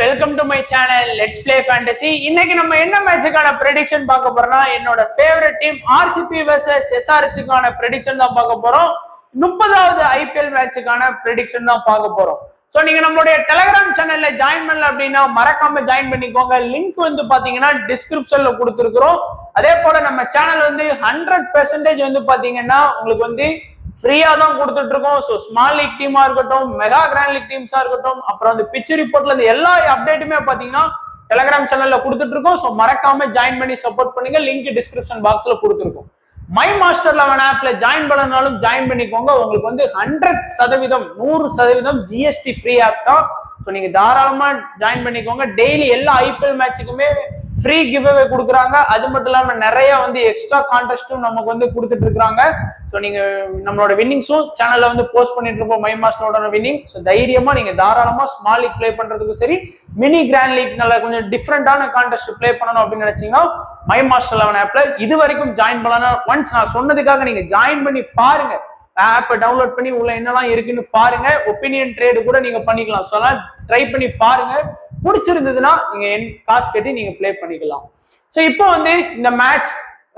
Welcome to my channel let's play fantasy. இன்னைக்கு நம்ம என்ன மேட்சுக்கான ப்ரெடிக்ஷன் பார்க்க போறோம்னா, என்னோட ஃபேவரட் டீம் ஆர்சிபி வெர்சஸ் எஸ்ஆர்எச்சுக்கான ப்ரெடிக்ஷன் தான் பார்க்க போறோம். 30வது ஐபிஎல் மேட்சுக்கான ப்ரெடிக்ஷன் தான் பார்க்க போறோம். ஸோ நீங்க நம்மளுடைய டெலிகிராம் சேனல்ல ஜாயின் பண்ணல அப்படின்னா மறக்காம ஜாயின் பண்ணிக்கோங்க. லிங்க் வந்து பாத்தீங்கன்னா டிஸ்கிரிப்ஷன்ல கொடுத்துருக்கிறோம். அதே போல நம்ம சேனல் வந்து 100% வந்து பாத்தீங்கன்னா உங்களுக்கு வந்து ஃப்ரீயா தான் கொடுத்துட்டு இருக்கோம். ஸோ ஸ்மால் லீக் டீமா இருக்கட்டும், மெகா கிராண்ட் லீக் டீம்ஸா இருக்கட்டும், அப்புறம் வந்து பிச் ரிப்போர்ட்ல இருந்து எல்லா அப்டேட்டுமே பாத்தீங்கன்னா டெலிகிராம் சேனல்ல கொடுத்துட்டு இருக்கோம். ஸோ மறக்காம ஜாயின் பண்ணி சப்போர்ட் பண்ணுங்க. லிங்க் டிஸ்கிரிப்ஷன் பாக்ஸ்ல கொடுத்துருக்கோம். மை மாஸ்டர் 11 ஆப்ல ஜாயின் பண்ணனாலும் ஜாயின் பண்ணிக்கோங்க. உங்களுக்கு வந்து 100% ஜிஎஸ்டி ஃப்ரீ ஆப் தான். ஸோ நீங்க தாராளமா ஜாயின் பண்ணிக்கோங்க. டெய்லி எல்லா ஐபிஎல் மேட்சுக்குமே ஃப்ரீ கிவ் அவே கொடுக்குறாங்க. அது மட்டும் இல்லாம நிறைய வந்து எக்ஸ்ட்ரா கான்டெஸ்டும் நமக்கு வந்து கொடுத்துட்டு இருக்காங்க. ஸோ நீங்க நம்மளோட வின்னிங்ஸும் சேனல்ல வந்து போஸ்ட் பண்ணிட்டு இருப்போம், மை மாஸ்டரோட வின்னிங். ஸோ தைரியமா நீங்க தாராளமா ஸ்மால் லீக் பிளே பண்றதுக்கும் சரி, மினி கிராண்ட் லீக் நல்ல கொஞ்சம் டிஃப்ரெண்டான கான்டெஸ்ட் பிளே பண்ணணும் அப்படின்னு நினைச்சீங்கன்னா மை மாஸ்டர் 11 ஆப்ல இது வரைக்கும் ஜாயின் பண்ணலாம். ஒன்ஸ் நான் சொன்னதுக்காக நீங்க ஜாயின் பண்ணி பாருங்க. ஆப்பை டவுன்லோட் பண்ணி உள்ள என்னெல்லாம் இருக்குன்னு பாருங்க. ஒப்பீனியன் ட்ரேடு கூட நீங்க பண்ணிக்கலாம். ஸோ அதெல்லாம் ட்ரை பண்ணி பாருங்க. பிடிச்சிருந்ததுன்னா நீங்க காசு கட்டி நீங்க பிளே பண்ணிக்கலாம். ஸோ இப்போ வந்து இந்த மேட்ச்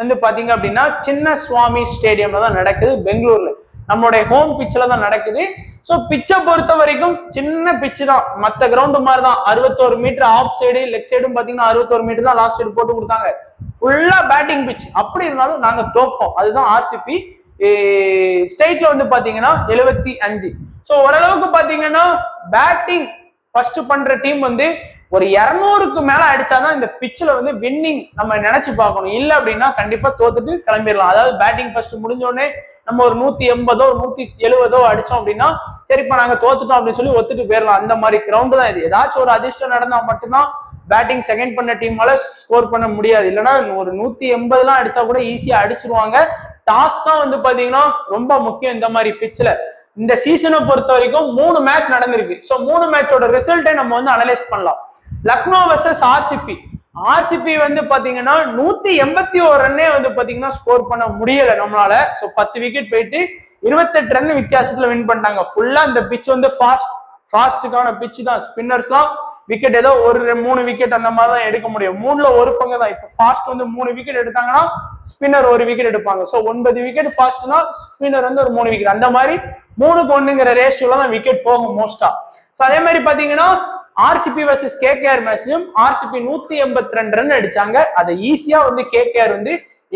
வந்து பாத்தீங்க அப்படின்னா சின்ன சுவாமி ஸ்டேடியம்ல தான் நடக்குது, பெங்களூர்ல. நம்மளுடைய ஹோம் பிச்சில் தான் நடக்குது. ஸோ பிச்சை பொறுத்த வரைக்கும் சின்ன பிச்சு தான், மற்ற கிரவுண்டு மாதிரி தான். 61 மீட்டர் ஆஃப் சைடு, லெக் சைடும் பாத்தீங்கன்னா 61 மீட்டர் தான் லாஸ்ட் சைடு போட்டு கொடுத்தாங்க. ஃபுல்லா பேட்டிங் பிச். அப்படி இருந்தாலும் நாங்க தோப்போம். அதுதான் ஆர்சிபி. ஸ்டேட்ல வந்து பாத்தீங்கன்னா 75. ஸோ ஓரளவுக்கு பாத்தீங்கன்னா பேட்டிங் ஃபர்ஸ்ட் பண்ற டீம் வந்து ஒரு 200க்கு மேல அடிச்சாதான் இந்த பிச்சில் வந்து வின்னிங் நம்ம நினைச்சு பார்க்கணும். இல்லை அப்படின்னா கண்டிப்பா தோத்துட்டு கிளம்பிடலாம். அதாவது பேட்டிங் ஃபர்ஸ்ட் முடிஞ்ச உடனே நம்ம ஒரு 180 170 அடிச்சோம் அப்படின்னா சரிப்பா நாங்க தோத்துட்டோம் அப்படின்னு சொல்லி ஒத்துட்டு போயிடலாம். அந்த மாதிரி கிரவுண்டு தான் இது. ஏதாச்சும் ஒரு அதிர்ஷ்டம் நடந்தா மட்டும்தான் பேட்டிங் செகண்ட் பண்ண டீமால ஸ்கோர் பண்ண முடியாது. இல்லைன்னா ஒரு 180 அடிச்சா கூட ஈஸியா அடிச்சிருவாங்க. டாஸ் தான் வந்து பாத்தீங்கன்னா ரொம்ப முக்கியம் இந்த மாதிரி பிச்சில். இந்த சீசனை பொறுத்த வரைக்கும் 3 மேட்ச் நடந்திருக்கு. ஸோ 3 மேட்சோட ரிசல்ட்டை நம்ம வந்து அனலைஸ் பண்ணலாம். Lucknow versus RCB. ஆர்சிபி வந்து பாத்தீங்கன்னா 181 ரன்னே வந்து பாத்தீங்கன்னா ஸ்கோர் பண்ண முடியல நம்மளால. ஸோ 10 விக்கெட் போயிட்டு 28 ரன் வித்தியாசத்துல வின் பண்ணிட்டாங்க. ஃபுல்லா இந்த பிச் வந்து ஃபாஸ்டுக்கான பிச் தான். ஸ்பின்னர்ஸ்லாம் விக்கெட் ஏதோ ஒரு 3 விக்கெட் அந்த மாதிரி தான் எடுக்க முடியும். 3ல 1 பங்கு தான். இப்போ ஃபாஸ்ட் வந்து 3 விக்கெட் எடுத்தாங்கன்னா ஸ்பின்னர் 1 விக்கெட் எடுப்பாங்க. ஸோ 9 விக்கெட் ஃபாஸ்ட்னா ஸ்பின்னர் வந்து ஒரு 3 விக்கெட். அந்த மாதிரி 3க்கு 1ங்கிற ரேஷியோல தான் விக்கெட் போகும் மோஸ்டா. ஸோ அதே மாதிரி பாத்தீங்கன்னா ஆர்சிபி வர்சஸ் கேகேஆர் மேட்ச்லயும் ஆர்சிபி 182 ரன் அடிச்சாங்க. அதை ஈஸியா வந்து கேகேஆர் வந்து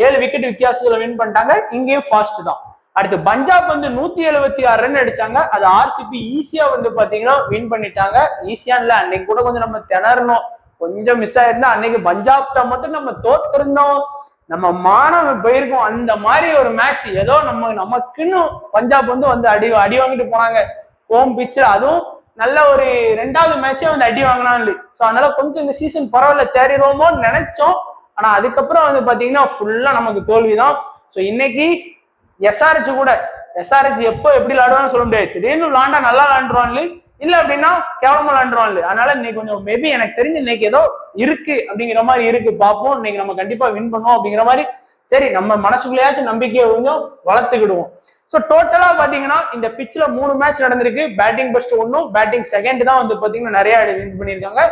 7 விக்கெட் வித்தியாசத்துல வின் பண்ணிட்டாங்க. இங்கேயும் ஃபாஸ்ட் தான். அடுத்து பஞ்சாப் வந்து 176 ரன் அடிச்சாங்க. அது ஆர்சிபி ஈஸியா வந்து பாத்தீங்கன்னா வின் பண்ணிட்டாங்க. ஈஸியா இல்ல, அன்னைக்கு கூட கொஞ்சம் நம்ம திணறணும், கொஞ்சம் மிஸ் ஆயிருந்தா அன்னைக்கு பஞ்சாப்ட மட்டும் நம்ம தோத்திருந்தோம், நம்ம மானம் போயிருக்கோம். அந்த மாதிரி ஒரு மேட்ச் ஏதோ நமக்குன்னு பஞ்சாப் வந்து அடி வாங்கிட்டு போனாங்க ஹோம் பிச்சில். அதுவும் நல்ல ஒரு 2வது மேட்சே வந்து அடி வாங்கினான். ஸோ அதனால கொஞ்சம் இந்த சீசன் பரவாயில்ல தேறிடுவோமோன்னு நினைச்சோம். ஆனா அதுக்கப்புறம் வந்து பாத்தீங்கன்னா ஃபுல்லா நமக்கு தோல்விதான். ஸோ இன்னைக்கு எஸ்ஆர்எச் கூட எப்போ எப்படி விளாடுவான்னு சொல்ல முடியாது. திடீர்னு விளாண்டா நல்லா விளாண்டுருவான்ல, இல்ல அப்படின்னா கேவலமா விளாண்டுருவான்ல. அதனால இன்னைக்கு கொஞ்சம் மேபி எனக்கு தெரிஞ்சு இன்னைக்கு ஏதோ இருக்கு அப்படிங்கிற மாதிரி இருக்கு. பார்ப்போம், இன்னைக்கு நம்ம கண்டிப்பா வின் பண்ணுவோம் அப்படிங்கிற மாதிரி சரி நம்ம மனசுக்குள்ளேயாச்சும் நம்பிக்கையை கொஞ்சம் வளர்த்துக்கிடுவோம். ஸோ டோட்டலா பாத்தீங்கன்னா இந்த பிச்சில் 3 மேட்ச் நடந்திருக்கு. பேட்டிங் ஃபர்ஸ்ட் 1, பேட்டிங் செகண்ட் தான் வந்து பாத்தீங்கன்னா நிறைய வின் பண்ணியிருக்காங்க.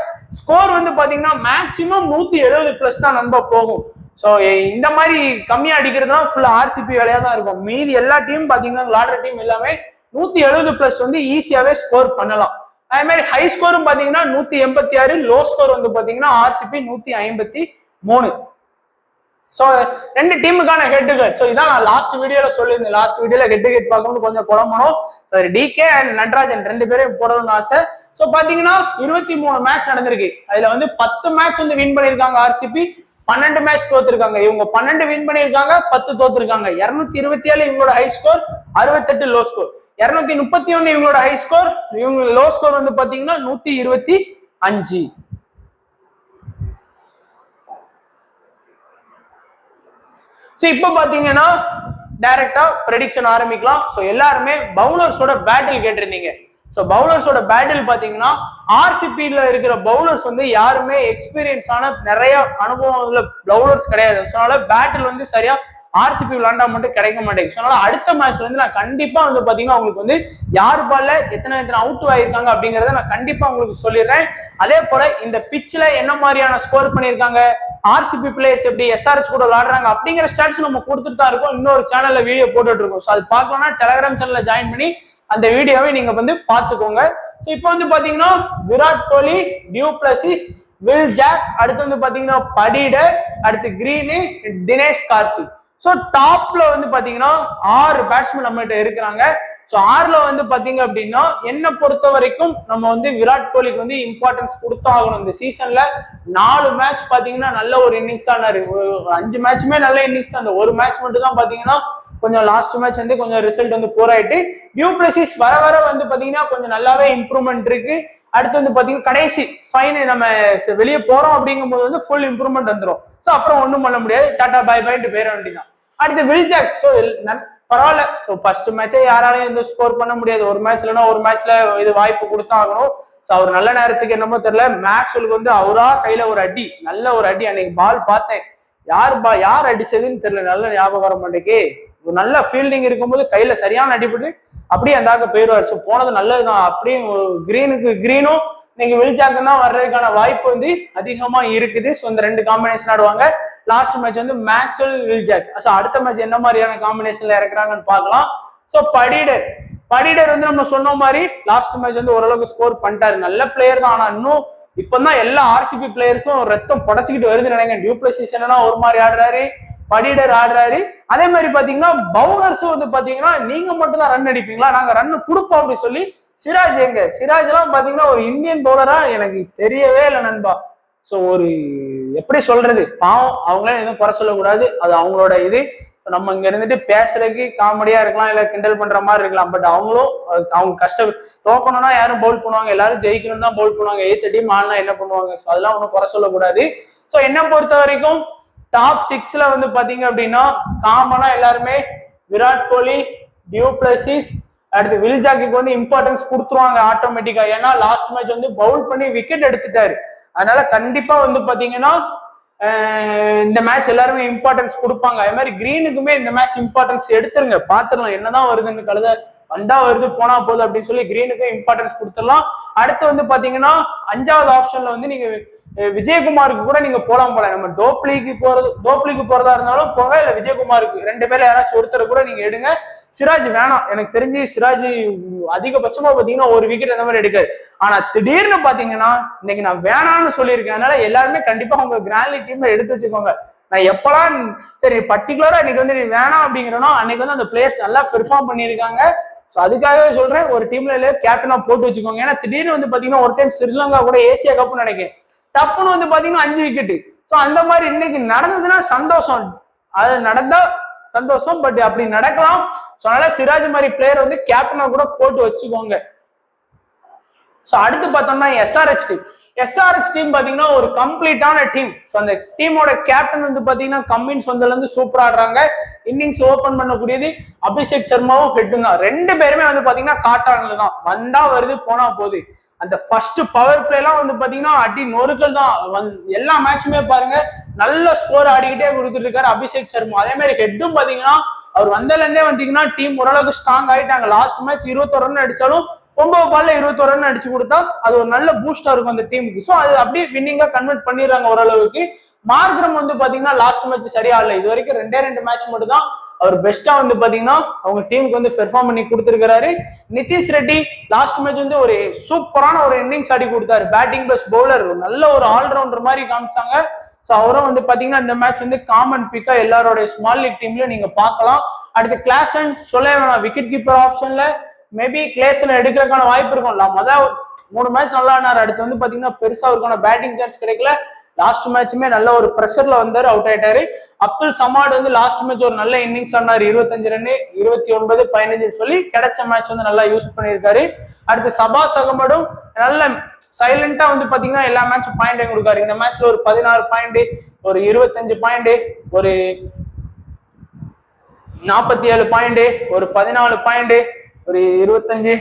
ஸ்கோர் வந்து பாத்தீங்கன்னா மேக்சிமம் 170+ தான் நம்ம போகும். ஸோ இந்த மாதிரி கம்மியா அடிக்கிறது தான் ஃபுல்லா ஆர்சிபி வேலையா தான் இருக்கும். மீதி எல்லா டீம் பாத்தீங்கன்னா விளாடுற டீம் எல்லாமே 170+ வந்து ஈஸியாவே ஸ்கோர் பண்ணலாம். அதே மாதிரி ஹை ஸ்கோரும் பாத்தீங்கன்னா 186, லோ ஸ்கோர் வந்து பாத்தீங்கன்னா ஆர்சிபி 153. ஸோ 2 டீமுக்கான ஹெட் டு ஹெட். ஸோ இதான் நான் லாஸ்ட் வீடியோல சொல்லியிருந்தேன். லாஸ்ட் வீடியோல ஹெட் டு ஹெட் பார்க்கும்போது கொஞ்சம் குழம்பணும். ஸோ டிகே அண்ட் நட்ராஜன் 2 பேரும் போடணும்னு ஆசை. ஸோ பாத்தீங்கன்னா 23 மேட்ச் நடந்திருக்கு. அதுல வந்து 10 மேட்ச் வந்து வின் பண்ணியிருக்காங்க ஆர்சிபி, 12 மேட்ச் தோத்துருக்காங்க. இவங்க 12 வின் பண்ணியிருக்காங்க, 10 தோத்துருக்காங்க. 227 இவங்களோட ஹை ஸ்கோர், 68 லோ ஸ்கோர். 231 இவங்களோட ஹை ஸ்கோர், இவங்க லோ ஸ்கோர் வந்து பாத்தீங்கன்னா 125. ஸோ இப்போ பாத்தீங்கன்னா டைரக்டா ப்ரெடிக்ஷன் ஆரம்பிக்கலாம். ஸோ எல்லாருமே பவுலர்ஸோட பேட்டில் கேட்டிருந்தீங்க. ஸோ பவுலர்ஸோட பேட்டில் பாத்தீங்கன்னா ஆர்சிபில இருக்கிற பவுலர்ஸ் வந்து யாருமே எக்ஸ்பீரியன்ஸான நிறைய அனுபவம் உள்ள பவுலர்ஸ் கிடையாது. ஸோ அதனால பேட்டில் வந்து சரியா ஆர்சிபி விளையாண்டா மட்டும் கிடைக்க மாட்டேங்குது. அதனால அடுத்த மேட்ச்ல இருந்து நான் கண்டிப்பா வந்து பாத்தீங்கன்னா உங்களுக்கு வந்து யார் பால்ல எத்தனை அவுட் ஆயிருக்காங்க அப்படிங்கறத நான் கண்டிப்பா உங்களுக்கு சொல்லிடுறேன். அதே போல இந்த பிட்ச்ல என்ன மாதிரியான ஸ்கோர் பண்ணிருக்காங்க, ஆர்சிபி பிளேயர்ஸ் எப்படி எஸ்ஆர்எச் கூட விளையாடுறாங்க அப்படிங்கிற ஸ்டாட்ஸ் நம்ம கொடுத்துட்டு தான் இருக்கோம். இன்னொரு சேனல்ல வீடியோ போட்டுட்டு இருக்கோம். ஸோ அது பார்க்கணும்னா டெலிகிராம் சேனல்ல ஜாயின் பண்ணி அந்த வீடியோவை நீங்க வந்து பாத்துக்கோங்க. ஸோ இப்போ வந்து பாத்தீங்கன்னா Virat Kohli, due Plessis, will jack, அடுத்து வந்து பாத்தீங்கன்னா படிடர், அடுத்து கிரீனு, தினேஷ் கார்த்திக். ஸோ டாப்ல வந்து பாத்தீங்கன்னா 6 பேட்ஸ்மேன் நம்ம கிட்ட இருக்கிறாங்க. ஸோ 6ல வந்து பாத்தீங்க அப்படின்னா என்ன பொறுத்த வரைக்கும் நம்ம வந்து விராட் கோலிக்கு வந்து இம்பார்ட்டன்ஸ் கொடுத்தாகணும். இந்த சீசன்ல 4 மேட்ச் பாத்தீங்கன்னா நல்ல ஒரு இன்னிங்ஸ் ஆனாரு. 5 மேட்சுமே நல்ல இன்னிங்ஸ். அந்த ஒரு மேட்ச் மட்டும் தான் பாத்தீங்கன்னா கொஞ்சம் லாஸ்ட் மேட்ச் வந்து கொஞ்சம் ரிசல்ட் வந்து போராயிட்டு. டியூ பிளசிஸ் வர வர வந்து பாத்தீங்கன்னா கொஞ்சம் நல்லாவே இம்ப்ரூவ்மெண்ட் இருக்கு. அடுத்து வந்து பாத்தீங்கன்னா கடைசி ஃபைன் நம்ம வெளியே போறோம் அப்படிங்கும் போது வந்து ஃபுல் இம்ப்ரூவ்மெண்ட் வந்துடும். ஸோ அப்புறம் ஒன்றும் பண்ண முடியாது, டாடா பை பைட்டு பேர வேண்டியதான். அடுத்து வில் ஜாக். ஸோ பரவாயில்ல. ஸோ ஃபர்ஸ்ட் மேட்சே யாராலையும் இந்த ஸ்கோர் பண்ண முடியாது. ஒரு மேட்ச்லன்னா ஒரு மேட்ச்ல இது வாய்ப்பு கொடுத்தாகணும். ஸோ அவர் நல்ல நேரத்துக்கு என்னமோ தெரியல, மேக்ஸ்வெலுக்கு வந்து அவரா கையில ஒரு அடி, நல்ல ஒரு அடி. அன்னைக்கு பால் பார்த்தேன், யார் அடிச்சதுன்னு தெரியல, நல்ல ஞாபகம் வர மாட்டேக்கு. ஒரு நல்ல ஃபீல்டிங் இருக்கும்போது கையில சரியான அடிபட்டு அப்படியே அந்தாக்க போயிடுவார். ஸோ போனது நல்லதுதான். அப்படியே கிரீனும் நீங்க வில் ஜாக்கு தான் வர்றதுக்கான வாய்ப்பு வந்து அதிகமா இருக்குது. ஸோ இந்த 2 காம்பினேஷன் ஆடுவாங்க. லாஸ்ட் மேட்ச் வந்து மேக்ஸ்வெல், வில் ஜாக். ஸோ அடுத்த மேட்ச் என்ன மாதிரியான காம்பினேஷன்ல இறக்குறாங்கன்னு பார்க்கலாம். ஸோ படிடர் வந்து நம்ம சொன்ன மாதிரி லாஸ்ட் மேட்ச் வந்து ஓரளவுக்கு ஸ்கோர் பண்ணிட்டாரு. நல்ல பிளேயர் தான். ஆனா இன்னும் இப்பதான் எல்லா ஆர்சிபி பிளேயருக்கும் ரத்தம் புடச்சிக்கிட்டு வருதுன்னு நினைக்கிறேன். டியூ பிளசிஸ் என்னன்னா ஒரு மாதிரி ஆடுறாரு, படிடர் ஆடுறாரு. அதே மாதிரி பாத்தீங்கன்னா பவுலர்ஸும் வந்து பாத்தீங்கன்னா நீங்க மட்டும் தான் ரன் அடிப்பீங்களா, நாங்க ரன் கொடுப்போம் அப்படி சொல்லி சிராஜ் சிராஜ் எல்லாம் பாத்தீங்கன்னா ஒரு இந்தியன் பவுலரா எனக்கு தெரியவே இல்லை நண்பா. சோ ஒரு எப்படி சொல்றது, பாவம், அவங்களே எதுவும் குறை சொல்லக்கூடாது, அது அவங்களோட இது. நம்ம இங்க இருந்துட்டு பேசுறதுக்கு காமெடியா இருக்கலாம், இல்ல கிண்டல் பண்ற மாதிரி இருக்கலாம். பட் அவங்களும் அவங்க கஷ்டம் தோக்கணும்னா யாரும் பவுல் பண்ணுவாங்க, எல்லாரும் ஜெயிக்கணும் தான் பவுல் பண்ணுவாங்க. 8 டீம் ஆனா என்ன பண்ணுவாங்க. ஸோ அதெல்லாம் ஒன்றும் குறை சொல்லக்கூடாது. ஸோ என்ன பொறுத்த வரைக்கும் டாப் 6ல வந்து பாத்தீங்க அப்படின்னா காமனா எல்லாருமே விராட் கோலி, டியூ பிளசிஸ், அடுத்து வில் ஜாக்கு வந்து இம்பார்ட்டன்ஸ் கொடுத்துருவாங்க ஆட்டோமேட்டிக்கா. ஏன்னா லாஸ்ட் மேட்ச் வந்து பவுல் பண்ணி விக்கெட் எடுத்துட்டாரு. அதனால கண்டிப்பா வந்து பாத்தீங்கன்னா இந்த மேட்ச் எல்லாருமே இம்பார்ட்டன்ஸ் கொடுப்பாங்க. அதே மாதிரி கிரீனுக்குமே இந்த மேட்ச் இம்பார்ட்டன்ஸ் எடுத்துருங்க, பாத்துடலாம் என்னதான் வருதுன்னு. கழுத வந்தா வருது போனா போகுது அப்படின்னு சொல்லி கிரீனுக்கும் இம்பார்ட்டன்ஸ் கொடுத்துடலாம். அடுத்து வந்து பாத்தீங்கன்னா 5வது ஆப்ஷன்ல வந்து நீங்க விஜயகுமாருக்கு கூட நீங்க போல. நம்ம டோப்ளிக்கு போறதா இருந்தாலும் போக, இல்ல விஜயகுமாருக்கு 2 பேர்ல யாராச்சும் ஒருத்தர் கூட நீங்க எடுங்க. சிராஜ் வேணாம், எனக்கு தெரிஞ்சு சிராஜ் அதிகபட்சமா பாத்தீங்கன்னா ஒரு விக்கெட் அந்த மாதிரி எடுக்காரு. ஆனா திடீர்னு பாத்தீங்கன்னா இன்னைக்கு நான் வேணாம்னு சொல்லியிருக்கேன். அதனால எல்லாருமே கண்டிப்பா உங்க கிராண்ட் லீக் டீம்ல எடுத்து வச்சுக்கோங்க. நான் எப்பெல்லாம் சரி பர்டிகுலரா இன்னைக்கு வந்து நீ வேணாம் அப்படிங்கிறனோ அன்னைக்கு வந்து அந்த பிளேயர்ஸ் நல்லா பெர்ஃபார்ம் பண்ணியிருக்காங்க. ஸோ அதுக்காகவே சொல்றேன், ஒரு டீம்ல கேப்டனா போட்டு வச்சுக்கோங்க. ஏன்னா திடீர்னு வந்து பாத்தீங்கன்னா ஒரு டைம் ஸ்ரீலங்கா கூட ஏசியா கப்னு நினைக்கிறேன், டப்புன்னு வந்து பாத்தீங்கன்னா 5 விக்கெட். ஸோ அந்த மாதிரி இன்னைக்கு நடந்ததுன்னா சந்தோஷம், அது நடந்தா சந்தோஷம். பட் அப்படி நடக்கலாம். ஸோ அதனால சிராஜ் மாதிரி பிளேயர் வந்து கேப்டனா கூட போட்டு வச்சுக்கோங்க. ஸோ அடுத்து பார்த்தோம்னா எஸ்ஆர்எச் டீம் பாத்தீங்கன்னா ஒரு கம்ப்ளீட்டான டீம். ஸோ அந்த டீமோட கேப்டன் வந்து பாத்தீங்கன்னா கம்மின்ஸ் வந்ததுல இருந்து சூப்பரா ஆடுறாங்க. இன்னிங்ஸ் ஓபன் பண்ணக்கூடியது அபிஷேக் சர்மாவும் ஹெட்டும் தான். 2 பேருமே வந்து பாத்தீங்கன்னா காட்டான்ல தான், வந்தா வருது போனா போகுது. அந்த ஃபர்ஸ்ட் பவர் பிளே எல்லாம் வந்து பாத்தீங்கன்னா அடி நொறுக்கல் தான். எல்லா மேட்சுமே பாருங்க நல்ல ஸ்கோர் ஆடிக்கிட்டே கொடுத்துட்டு இருக்காரு அபிஷேக் சர்மா. அதே மாதிரி ஹெட்டும் பாத்தீங்கன்னா அவர் வந்ததுல இருந்தே வந்தீங்கன்னா டீம் ஓரளவுக்கு ஸ்ட்ராங் ஆயிட்டாங்க. லாஸ்ட் மேட்ச் 21 ரன் அடிச்சாலும் 9 பால்ல 21 ரன் அடிச்சு கொடுத்தா அது ஒரு நல்ல பூஸ்டா இருக்கும் அந்த டீமுக்கு. ஸோ அது அப்படியே வின்னிங்கா கன்வெர்ட் பண்ணிடுறாங்க ஓரளவுக்கு. மார்க்ரம் வந்து பாத்தீங்கன்னா லாஸ்ட் மேட்ச் சரியா இல்லை, இது வரைக்கும் 2 மேட்ச் மட்டும் தான் அவர் பெஸ்டா வந்து பாத்தீங்கன்னா அவங்க டீமுக்கு வந்து பெர்ஃபார்ம் பண்ணி கொடுத்துருக்காரு. நிதிஷ் ரெட்டி லாஸ்ட் மேட்ச் வந்து ஒரு சூப்பரான ஒரு இன்னிங்ஸ் ஆடி கொடுத்தாரு. பேட்டிங் பிளஸ் பவுலர், நல்ல ஒரு ஆல்ரவுண்டர் மாதிரி காமிச்சாங்க. ஸோ அவரும் வந்து பாத்தீங்கன்னா இந்த மேட்ச் வந்து காமன் பிக்கா எல்லாரோட ஸ்மால் லீக் டீம்லயும் நீங்க பார்க்கலாம். அடுத்து கிளாசன் சொல்ல வேணாம், விக்கெட் கீப்பர் ஆப்ஷன்ல மேபி கிளேசன் எடுக்கிறதுக்கான வாய்ப்பு இருக்கும். மொதல் 3 மேட்ச் நல்லா ஆனார். அடுத்து வந்து பாத்தீங்கன்னா பெருசா அவருக்கான பேட்டிங் சான்ஸ் கிடைக்கல. லாஸ்ட் மேட்சுமே நல்ல ஒரு ப்ரெஷர்ல வந்தாரு, அவுட் ஆயிட்டாரு. அப்துல் சமாட் வந்து லாஸ்ட் மேட்ச் ஒரு நல்ல இன்னிங்ஸ் ஆனாரு, 25 ரன் 29 15 சொல்லி கிடைச்ச மேட்ச் வந்து நல்லா யூஸ் பண்ணியிருக்காரு. அடுத்து சபாஸ் அகமடும் நல்ல சைலண்டா வந்து பாத்தீங்கன்னா எல்லா மேட்சும் பாயிண்ட் கொடுக்காரு. இந்த மேட்ச்ல ஒரு 14 பாயிண்ட், ஒரு 25 பாயிண்ட், ஒரு 47 பாயிண்ட், ஒரு 14 பாயிண்ட், ஒரு 25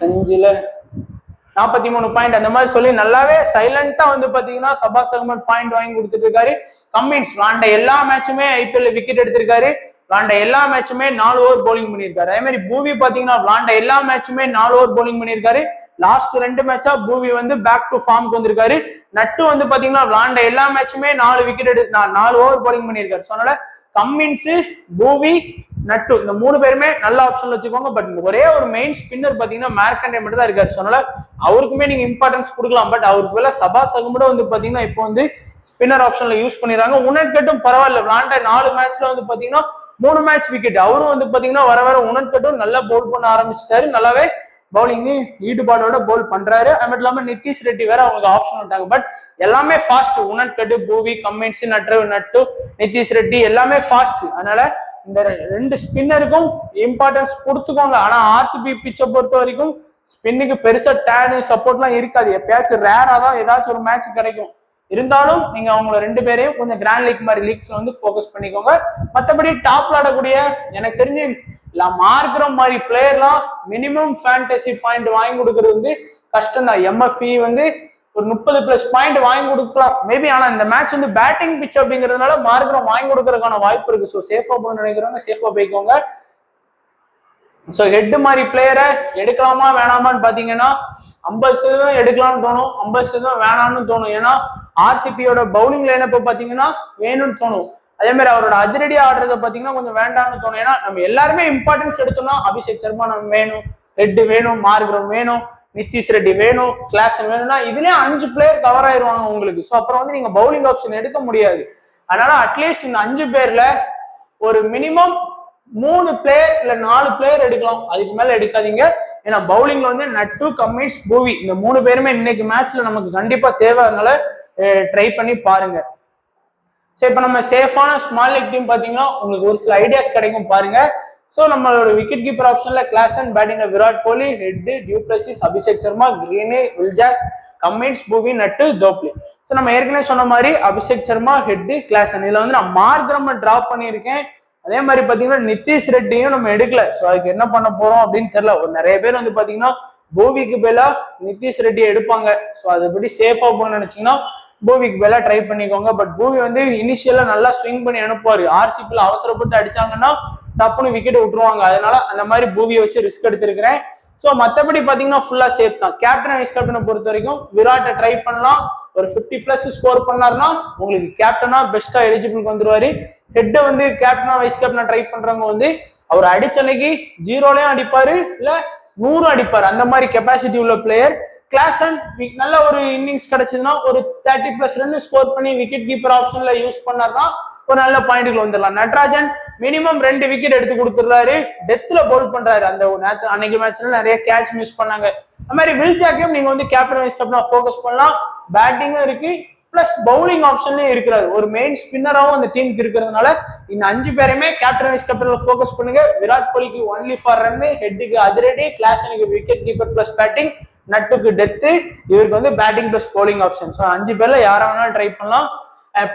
5ல 43 பாயிண்ட் அந்த மாதிரி சொல்லி நல்லாவே சைலண்டா வந்து பாத்தீங்கன்னா சபாஸ் அகமட் பாயிண்ட் வாங்கி கொடுத்துட்டு இருக்காரு. கம்மின்ஸ் விளாண்ட எல்லா மேட்சுமே ஐபிஎல் விக்கெட் எடுத்திருக்காரு. விளாண்ட எல்லா மேட்சுமே 4 ஓவர் போலிங் பண்ணியிருக்காரு. அதே மாதிரி பூவி பாத்தீங்கன்னா விளாண்ட எல்லா மேட்சுமே 4 ஓவர் போலிங் பண்ணியிருக்காரு. லாஸ்ட் 2 மேட்சா பூவி வந்து பேக் டு ஃபார்முக்கு வந்திருக்காரு. நட்டு வந்து பாத்தீங்கன்னா விளாண்ட எல்லா மேட்சுமே 4 விக்கெட் 4 ஓவர் போலிங் பண்ணியிருக்காரு. ஸோ அதனால கம்மின்ஸ், பூவி, நட்டு இந்த 3 பேருமே நல்ல ஆப்ஷன்ல வச்சுக்கோங்க. பட் ஒரே ஒரு மெயின் ஸ்பின்னர் பாத்தீங்கன்னா மார்க்கண்டே மட்டும் தான் இருக்காரு. சொன்னால அவருக்குமே நீங்க இம்பார்ட்டன்ஸ் கொடுக்கலாம். பட் அவருக்கு வேலை சபாஸ் அகமடும் வந்து பாத்தீங்கன்னா இப்போ வந்து ஸ்பின்னர் ஆப்ஷன்ல யூஸ் பண்ணிடுறாங்க. உனட்கட்டும் பரவாயில்ல, விளாண்ட 4 மேட்ச்ல வந்து பாத்தீங்கன்னா 3 மேட்ச் விக்கெட். அவரும் வந்து பாத்தீங்கன்னா வர உனட்கட்டும் நல்லா பவுல் பண்ண ஆரம்பிச்சிட்டாரு. நல்லாவே பவுலிங் ஈடுபாடோட பவுல் பண்றாரு. அது மட்டும் இல்லாம நிதிஷ் ரெட்டி வேற அவங்களுக்கு ஆப்ஷன் விட்டாங்க. பட் எல்லாமே ஃபாஸ்ட். உனட்கட்டு, பூவி, கம்மின்ஸ், நட்டு, நிதிஷ் ரெட்டி எல்லாமே ஃபாஸ்ட். அதனால இந்த 2 ஸ்பின்னருக்கும் இம்பார்ட்டன்ஸ் கொடுத்துக்கோங்க. ஆனா ஆர்சிபி பிச்சை பொறுத்த வரைக்கும் ஸ்பின்னுக்கு பெருசா டேனு சப்போர்ட்லாம் இருக்காது. எப்பயாச்சும் ரேரா தான் ஏதாச்சும் ஒரு மேட்ச் கிடைக்கும். இருந்தாலும் நீங்க அவங்கள 2 பேரையும் கொஞ்சம் கிராண்ட் லீக் மாதிரி லீக்ஸ்ல வந்து போக்கஸ் பண்ணிக்கோங்க. மற்றபடி டாப்ல ஆடக்கூடிய எனக்கு தெரிஞ்சு மார்க்ரம் மாதிரி பிளேயர்லாம் மினிமம் ஃபேண்டசி பாயிண்ட் வாங்கி கொடுக்கறது வந்து கஷ்டம் தான். எம்எஃப்இ வந்து ஒரு 30+ பாயிண்ட் வாங்கி கொடுக்கலாம் மேபி. ஆனா இந்த மேட்ச் வந்து பேட்டிங் பிச் அப்படிங்கிறதுனால மார்க்ரம் வாங்கி கொடுக்கறதுக்கான வாய்ப்பு இருக்கு. ஸோ சேஃபா போகணும்னு நினைக்கிறவங்க சேஃபா போய்க்கோங்க. ஸோ ஹெட் மாதிரி பிளேயரை எடுக்கலாமா வேணாமான்னு பாத்தீங்கன்னா 50% எடுக்கலாம்னு தோணும், 50% வேணாம்னு தோணும். ஏன்னா ஆர்சிபியோட பவுலிங் லைனப்ப பாத்தீங்கன்னா வேணும்னு தோணும். அதே மாதிரி அவரோட அதிரடி ஆடுறத பாத்தீங்கன்னா கொஞ்சம் வேண்டாம்னு தோணும். ஏன்னா நம்ம எல்லாருமே இம்பார்ட்டன்ஸ் எடுத்தோம்னா அபிஷேக் சர்மா நம்ம வேணும், ஹெட் வேணும், மார்க்ரம் வேணும், நிதிஷ் ரெட்டி வேணும், கிளாசன் வேணும்னா இதுலயே 5 பிளேயர் கவர் ஆயிருவாங்க உங்களுக்கு. ஸோ அப்புறம் வந்து நீங்க பவுலிங் ஆப்ஷன் எடுக்க முடியாது. அதனால அட்லீஸ்ட் இந்த 5 பேர்ல ஒரு மினிமம் 3 பிளேயர் இல்ல 4 பிளேயர் எடுக்கலாம். அதுக்கு மேல எடுக்காதீங்க. ஏன்னா பவுலிங்ல வந்து நட்டு, கம்மின்ஸ், பூவி இந்த 3 பேருமே இன்னைக்கு மேட்ச்ல நமக்கு கண்டிப்பா தேவை. அதனால ட்ரை பண்ணி பாருங்க. சோ இப்ப நம்ம சேஃபான ஸ்மால் லீக் டீம் பாத்தீங்கன்னா உங்களுக்கு ஒரு சில ஐடியாஸ் கிடைக்கும் பாருங்க. சோ நம்மளோட விக்கெட் கீப்பர் ஆப்ஷன்ல கிளாசன், பேட்டிங்ல விராட் கோலி, ஹெட் டியூப்ளசிஸ், அபிஷேக் சர்மா, கிரீனே, Will Jacks, Cummins, Bhuvi, Nattu, தோப்லி. So நம்ம ஏற்கனவே சொன்ன மாதிரி அபிஷேக் சர்மா, ஹெட், கிளாசன் இதுல வந்து நான் மார்க்ரம் டிராப் பண்ணியிருக்கேன். அதே மாதிரி பாத்தீங்கன்னா நிதிஷ் ரெட்டியும் நம்ம எடுக்கல. சோ அதுக்கு என்ன பண்ண போறோம் அப்படின்னு தெரியல. ஒரு நிறைய பேர் வந்து பாத்தீங்கன்னா பூவிக்கு பேலா நிதிஷ் ரெட்டியை எடுப்பாங்க. சோ அதுபடி சேஃபா போகணும்னு நினைச்சீங்கன்னா பூவிக்கு பேலா ட்ரை பண்ணிக்கோங்க. பட் பூவி வந்து இனிஷியலா நல்லா ஸ்விங் பண்ணி அனுப்புவாரு. ஆர்சிபில அவசரப்பட்டு அடிச்சாங்கன்னா டப்புன்னு விக்கெட் விட்டுருவாங்க. அதனால அந்த மாதிரி பூவியை வச்சு ரிஸ்க் எடுத்திருக்கிறேன். சோ மத்தபடி பாத்தீங்கன்னா ஃபுல்லா சேஃப் தான். கேப்டன் வைஸ் கேப்டனை பொறுத்த வரைக்கும் விராட்டை ட்ரை பண்ணலாம். ஒரு 50+ ஸ்கோர் பண்ணாருன்னா உங்களுக்கு கேப்டனா பெஸ்டா எலிஜிபிளுக்கு வந்துருவாரு. ஹெட் வந்து கேப்டனா வைஸ் கேப்டனா ட்ரை பண்றவங்க வந்து அவர் அடிச்ச அன்னைக்கு 0லயும் அடிப்பாரு, இல்ல 100 அடிப்பாரு. அந்த மாதிரி கெப்பாசிட்டி உள்ள பிளேயர். கிளாசன் நல்ல ஒரு இன்னிங்ஸ் கிடைச்சதுன்னா ஒரு 30+ ரன் ஸ்கோர் பண்ணி விக்கெட் கீப்பர் ஆப்ஷன்ல யூஸ் பண்ணாருன்னா ஒரு நல்ல பாயிண்ட்ல வந்துடலாம். நட்ராஜன் மினிமம் 2 விக்கெட் எடுத்து கொடுத்துடுறாரு, டெத்ல பவுல் பண்றாரு. அந்த அன்னைக்கு மேட்ச்ல நிறைய கேட்ச் மிஸ் பண்ணாங்க. அது மாதிரி வில்ஜாக்கையும் நீங்க வந்து கேப்டன் வைஸ் கேப்டனா ஃபோக்கஸ் பண்ணலாம். பேட்டிங்கும் இருக்கு, பிளஸ் பவுலிங் ஆப்ஷன்லயும் இருக்கிறாரு. ஒரு மெயின் ஸ்பின்னராகவும் அந்த டீமுக்கு இருக்கிறதுனால இந்த 5 பேருமே கேப்டன் வைஸ் கேப்டன்ல ஃபோக்கஸ் பண்ணுங்க. விராட் கோலிக்கு ஒன்லி ஃபார் ரன், ஹெட்டுக்கு அதிரடி, கிளாசனுக்கு விக்கெட் கீப்பர் பிளஸ் பேட்டிங், நட்டுக்கு டெத்து, இவருக்கு வந்து batting plus bowling option. So 5 பேர்ல யாரை வேணாலும் ட்ரை பண்ணலாம்.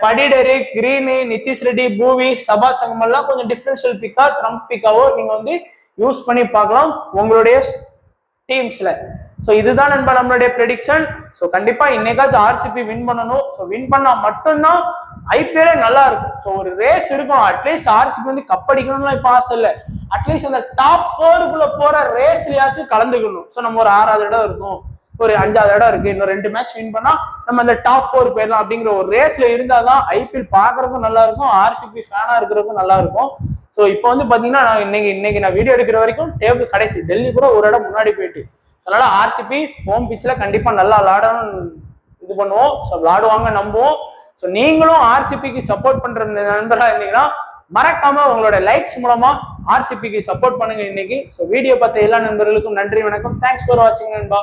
படிடரு, கிரீனு, நிதிஷ் ரெட்டி, பூவி, சபாஸ் அகமல்லாம் கொஞ்சம் டிஃபரன்ஷியல் பிக்கா, ட்ரம்ப் பிக்காவோ நீங்க வந்து யூஸ் பண்ணி பார்க்கலாம் உங்களுடைய டீம்ஸ்ல. ஸோ இதுதான் நண்பா நம்மளுடைய ப்ரெடிக்ஷன். ஸோ கண்டிப்பா இன்னைக்காச்சும் ஆர்சிபி வின் பண்ணணும். ஸோ வின் பண்ணா மட்டும்தான் ஐபிஎல்லே நல்லா இருக்கும். ஸோ ஒரு ரேஸ் இருக்கும். அட்லீஸ்ட் ஆர்சிபி வந்து கப் அடிக்கணும்லாம் இப்போ ஆசை இல்லை. அட்லீஸ்ட் அந்த டாப் 4க்குள்ள போற ரேஸ்லயாச்சும் கலந்துக்கணும். ஸோ நம்ம ஒரு 6வது இடம் இருக்கும், ஒரு 5வது இடம் இருக்கு, இன்னும் 2 மேட்ச் வின் பண்ணா நம்ம அந்த டாப் 4 போயிடலாம் அப்படிங்கிற ஒரு ரேஸ்ல இருந்தாதான் ஐபிஎல் பாக்குறதுக்கும் நல்லா இருக்கும், ஆர்சிபி ஃபேனா இருக்கிறதுக்கும் நல்லா இருக்கும். ஸோ இப்போ வந்து பாத்தீங்கன்னா இன்னைக்கு நான் வீடியோ எடுக்கிற வரைக்கும் டேபிள் கடைசி டெல்லி கூட ஒரு இடம் முன்னாடி போயிட்டு. அதனால ஆர்சிபி ஹோம் பிச்ல கண்டிப்பா நல்லா விளையாடணும் இது பண்ணுவோம். ஸோ விளையாடுவாங்க நம்புவோம். ஸோ நீங்களும் ஆர்சிபிக்கு சப்போர்ட் பண்ற நண்பர்களா இருந்தீங்கன்னா மறக்காம உங்களோட லைக்ஸ் மூலமா ஆர்சிபிக்கு சப்போர்ட் பண்ணுங்க இன்னைக்கு. ஸோ வீடியோ பார்த்த எல்லா நண்பர்களுக்கும் நன்றி, வணக்கம். தேங்க்ஸ் ஃபார் வாட்சிங் நண்பா.